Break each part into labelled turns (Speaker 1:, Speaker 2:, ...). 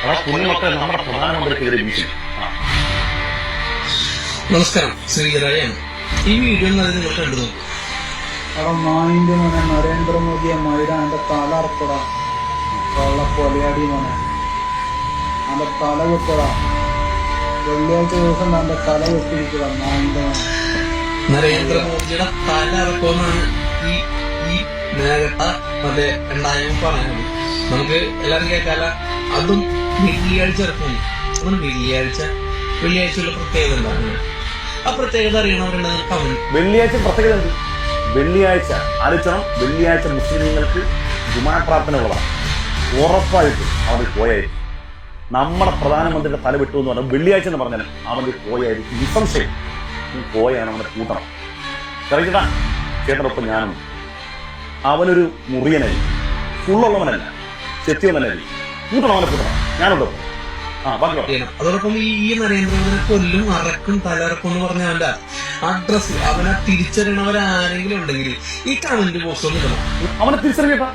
Speaker 1: കുഞ്ഞുമക്കൾ നമ്മുടെ പ്രധാനമന്ത്രിക്കെതിരെ ഭീഷണി.
Speaker 2: നമസ്കാരം, ശ്രീധരയാണ്. ഈ വീഡിയോ നിങ്ങൾ കണ്ടു നോക്കും.
Speaker 3: അവിടെ നായിന്റെ മോനെ നരേന്ദ്രമോദിയെ മൈരാന്റെ തല അറക്കട കള്ള കൊലയാടി മോനെ അന്റെ തല വെക്കട. വെള്ളിയാഴ്ച ദിവസം തന്റെ തല വെട്ടിരിക്കുക നായിന്റെ മോനെ.
Speaker 2: നരേന്ദ്രമോദിയുടെ തല ഇറക്കുമെന്നാണ് ഈ മേഘട്ട മറ്റേ ഉണ്ടായും പറയുന്നത്. നമുക്ക് എല്ലാവരും കേൾക്കാല. അതും വെള്ളിയാഴ്ച ഇറക്കുന്നു. അതും വെള്ളിയാഴ്ചയുള്ള പ്രത്യേകത എന്താണ്? ആ പ്രത്യേകത അറിയണവരുണ്ടെങ്കിൽ കമന്റ്.
Speaker 1: വെള്ളിയാഴ്ച പ്രത്യേകത എന്ത്? വെള്ളിയാഴ്ച ആലോചിക്കണം. വെള്ളിയാഴ്ച മുസ്ലിങ്ങൾക്ക് ജുമാ പ്രാർത്ഥന ഉള്ളതാണ്. ഉറപ്പായിട്ട് അവർ പോയായിരിക്കും. നമ്മുടെ പ്രധാനമന്ത്രിയുടെ തല വിട്ടു എന്ന് പറഞ്ഞാൽ വെള്ളിയാഴ്ച എന്ന് പറഞ്ഞാൽ അവന് പോയായിരിക്കും. നിസ്സംശയം പോയാണ് അവനെ കൂട്ടണം. ചെറിയ ചേട്ടനൊപ്പം ഞാനും. അവനൊരു മുറിയനായി, ഫുള്ളുള്ളവനല്ല, ചെത്തിയൊന്നല്ല. കൂട്ടണം, അവനെ കൂട്ടണം. ഞാനുണ്ടോ?
Speaker 2: അതോടൊപ്പം ഈ നരേന്ദ്രമോദിനെ കൊല്ലും അറക്കും തലറക്കും എന്ന് പറഞ്ഞ അവന്റെ അഡ്രസ് അവനെ തിരിച്ചറിയണവരാരെങ്കിലും ഉണ്ടെങ്കിൽ ഈ കമന്റ് ബോക്സ് ഒന്ന് ഇടണം.
Speaker 1: അവനെ തിരിച്ചറിയട്ടാ,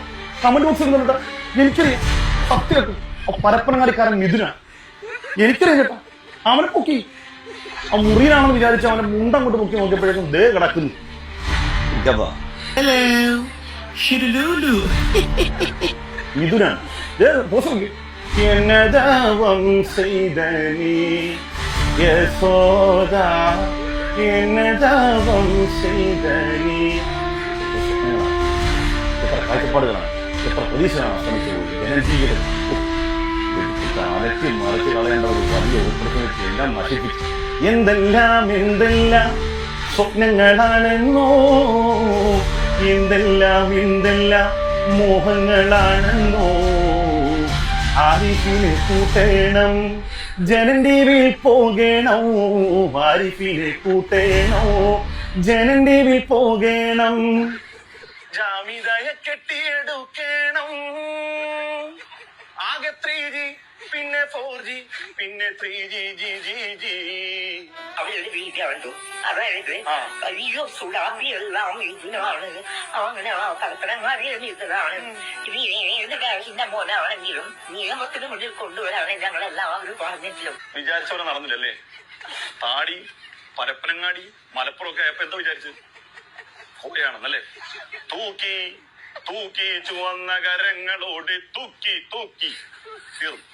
Speaker 1: കമന്റ് ബോക്സ് ഇടുന്നുണ്ട്. എനിക്കറിയാം, സത്യമായിട്ടും പരപ്പനങ്ങാടിക്കാരൻ മിഥുനാണ്. എനിക്കറിയാം ചേട്ടാ. അവനെ പൊക്കി ആ മുറിയിലാണെന്ന് വിചാരിച്ച അവന്റെ മുണ്ടം കൊണ്ട് പൊക്കി നോക്കിയപ്പോഴേക്കും ദേ കിടക്കുന്നു. മിഥുനാണ്. എന്നതാവം ചെയ്തീ യശോദ, എന്നതാവം ചെയ്തീ. എത്ര കാഴ്ചപ്പാടുകളാണ്, എത്ര പ്രതീക്ഷയാണ് ശ്രമിച്ചത്. ജനജീവിതം അലക്കി മറിച്ച് കളയേണ്ട ഒരു വലിയ ഓപ്പർച്യൂണിറ്റി എല്ലാം നശിപ്പിച്ചു. എന്തെല്ലാം സ്വപ്നങ്ങളാണെന്നോ, എന്തെല്ലാം മോഹങ്ങളാണെന്നോ. ആരിഫിനെ കൂട്ടേണം, ജനൻ ടിവിയിൽ പോകണം. ആരിഫിനെ കൂട്ടേണോ, ജനൻ ടിവിയിൽ പോകണം. ജാമിദയെ കെട്ടിയെടുക്കണം. ആകെ 3G, പിന്നെ 4G, പിന്നെ 3G.
Speaker 4: അവരുടെ വീഡിയോ അതായത് വലിയ സുഡാപ്പിയെല്ലാം ഇതിനാണ്. അങ്ങനെ കൽപ്പനമാരിയും ഇതാണ്. ഇത് ഏത് കാര്യത്തിന്റെ മോനാണെങ്കിലും നിയമത്തിന് മുന്നിൽ കൊണ്ടുവരാണ് ഞങ്ങളെല്ലാവരും പറഞ്ഞിട്ടും.
Speaker 1: വിചാരിച്ചവരെ നടന്നില്ലല്ലേ? താടി പരപ്പനങ്ങാടി മലപ്പുറം ഒക്കെ ആയപ്പോ എന്താ വിചാരിച്ചു? പോയാണെന്നല്ലേ? തൂക്കി ചുവന്ന കരങ്ങളോട് തൂക്കി തീർന്നു.